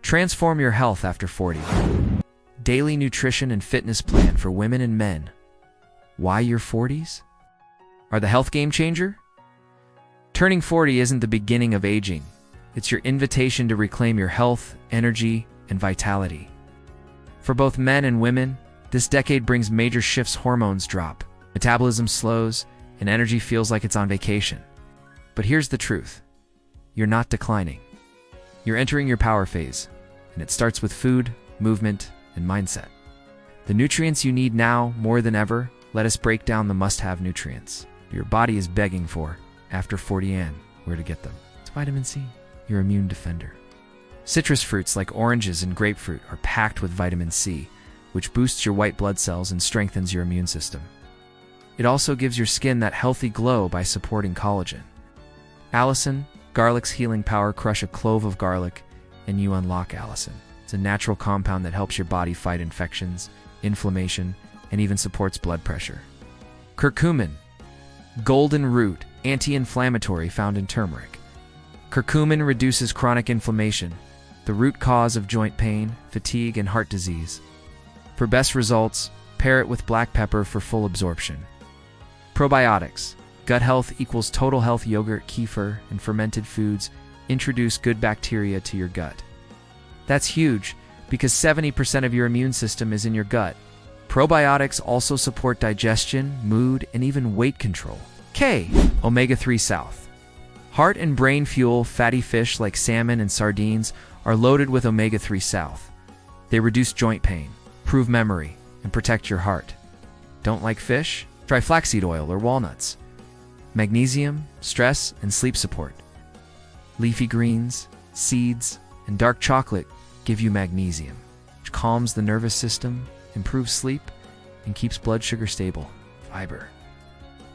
Transform your health after 40. Daily nutrition and fitness plan for women and men. Why your 40s? Are the health game changer? Turning 40 isn't the beginning of aging. It's your invitation to reclaim your health, energy, and vitality. For both men and women, this decade brings major shifts. Hormones drop, metabolism slows, and energy feels like it's on vacation. But here's the truth. You're not declining. You're entering your power phase, and it starts with food, movement, and mindset. The nutrients you need now, more than ever, let us break down the must-have nutrients your body is begging for after 40 and where to get them. It's vitamin C, your immune defender. Citrus fruits like oranges and grapefruit are packed with vitamin C, which boosts your white blood cells and strengthens your immune system. It also gives your skin that healthy glow by supporting collagen. Allicin, garlic's healing power. Crush a clove of garlic and you unlock allicin. It's a natural compound that helps your body fight infections, inflammation, and even supports blood pressure. Curcumin, golden root, anti-inflammatory, found in turmeric. Curcumin reduces chronic inflammation, the root cause of joint pain, fatigue, and heart disease. For best results, pair it with black pepper for full absorption. Probiotics, gut health equals total health. Yogurt, kefir, and fermented foods introduce good bacteria to your gut. That's huge because 70% of your immune system is in your gut. Probiotics also support digestion, mood, and even weight control. K. Omega-3 South. Heart and brain fuel. Fatty fish like salmon and sardines are loaded with omega-3 South. They reduce joint pain, improve memory, and protect your heart. Don't like fish? Try flaxseed oil or walnuts. Magnesium, stress, and sleep support. Leafy greens, seeds, and dark chocolate give you magnesium, which calms the nervous system, improves sleep, and keeps blood sugar stable. Fiber.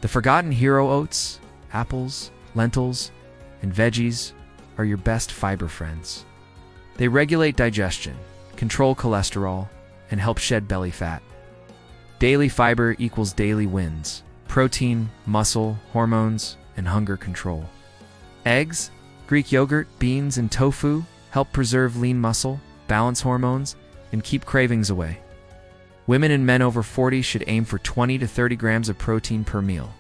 The forgotten hero oats, apples, lentils, and veggies are your best fiber friends. They regulate digestion, control cholesterol, and help shed belly fat. Daily fiber equals daily wins. Protein, muscle, hormones, and hunger control. Eggs, Greek yogurt, beans, and tofu help preserve lean muscle, balance hormones, and keep cravings away. Women and men over 40 should aim for 20 to 30 grams of protein per meal.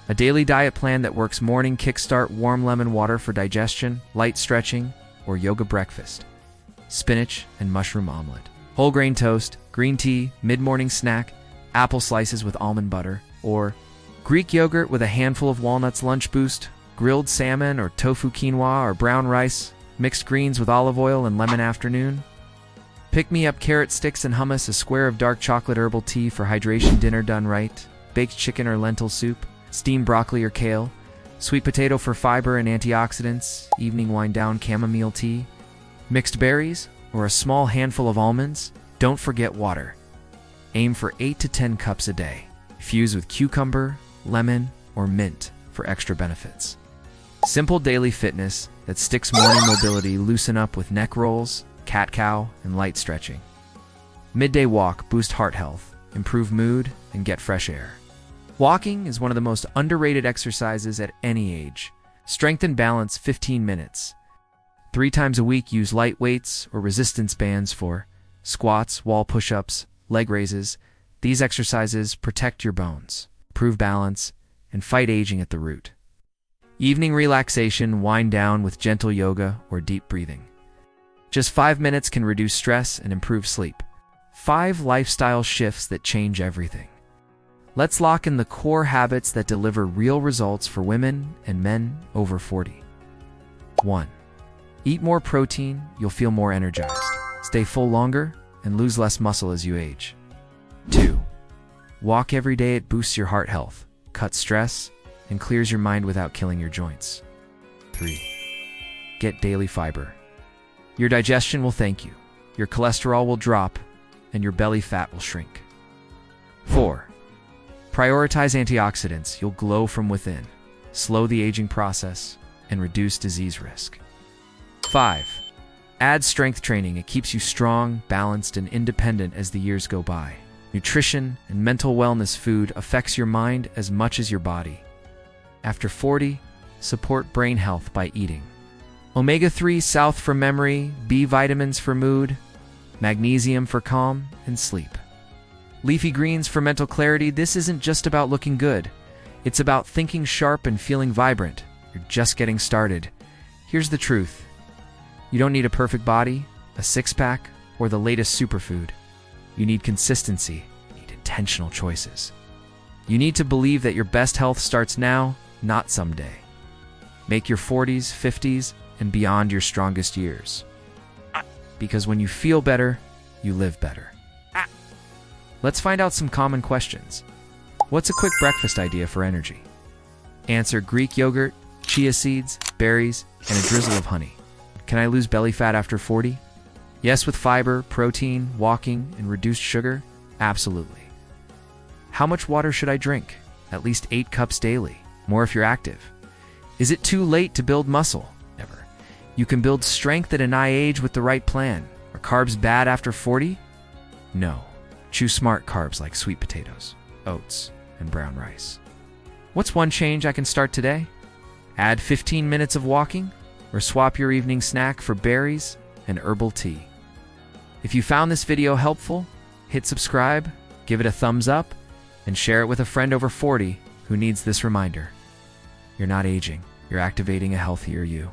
A daily diet plan that works: morning kickstart, warm lemon water for digestion, light stretching, or yoga breakfast. Spinach and mushroom omelet. Whole grain toast, green tea, mid-morning snack, apple slices with almond butter, or Greek yogurt with a handful of walnuts. Lunch boost, grilled salmon or tofu quinoa or brown rice, mixed greens with olive oil and lemon. Afternoon, pick-me-up carrot sticks and hummus, a square of dark chocolate herbal tea for hydration. Dinner done right, baked chicken or lentil soup, steamed broccoli or kale, sweet potato for fiber and antioxidants. Evening wind down, chamomile tea, mixed berries, or a small handful of almonds. Don't forget water. Aim for 8 to 10 cups a day. Fuse with cucumber, lemon, or mint for extra benefits. Simple daily fitness that sticks. Morning mobility, loosen up with neck rolls, cat-cow, and light stretching. Midday walk, boost heart health, improve mood, and get fresh air. Walking is one of the most underrated exercises at any age. Strength and balance, 15 minutes. 3 times a week, use light weights or resistance bands for squats, wall push-ups, leg raises. These exercises protect your bones, improve balance, and fight aging at the root. Evening relaxation, wind down with gentle yoga or deep breathing. Just 5 minutes can reduce stress and improve sleep. 5 lifestyle shifts that change everything. Let's lock in the core habits that deliver real results for women and men over 40. 1. Eat more protein, you'll feel more energized. Stay full longer and lose less muscle as you age. 2. Walk every day, it boosts your heart health, cuts stress, and clears your mind without killing your joints. 3. Get daily fiber. Your digestion will thank you, your cholesterol will drop, and your belly fat will shrink. 4. Prioritize antioxidants, you'll glow from within, slow the aging process, and reduce disease risk. 5. Add strength training, it keeps you strong, balanced, and independent as the years go by. Nutrition and mental wellness, food affects your mind as much as your body. After 40, support brain health by eating Omega-3 South for memory, B vitamins for mood, magnesium for calm and sleep. Leafy greens for mental clarity. This isn't just about looking good. It's about thinking sharp and feeling vibrant. You're just getting started. Here's the truth. You don't need a perfect body, a six-pack, or the latest superfood. You need consistency. You need intentional choices. You need to believe that your best health starts now, not someday. Make your 40s, 50s, and beyond your strongest years. Because when you feel better, you live better. Let's find out some common questions. What's a quick breakfast idea for energy? Answer: Greek yogurt, chia seeds, berries, and a drizzle of honey. Can I lose belly fat after 40? Yes, with fiber, protein, walking, and reduced sugar? Absolutely. How much water should I drink? At least 8 cups daily. More if you're active. Is it too late to build muscle? Never. You can build strength at an age with the right plan. Are carbs bad after 40? No. Choose smart carbs like sweet potatoes, oats, and brown rice. What's one change I can start today? Add 15 minutes of walking, or swap your evening snack for berries and herbal tea. If you found this video helpful, hit subscribe, give it a thumbs up, and share it with a friend over 40 who needs this reminder. You're not aging, you're activating a healthier you.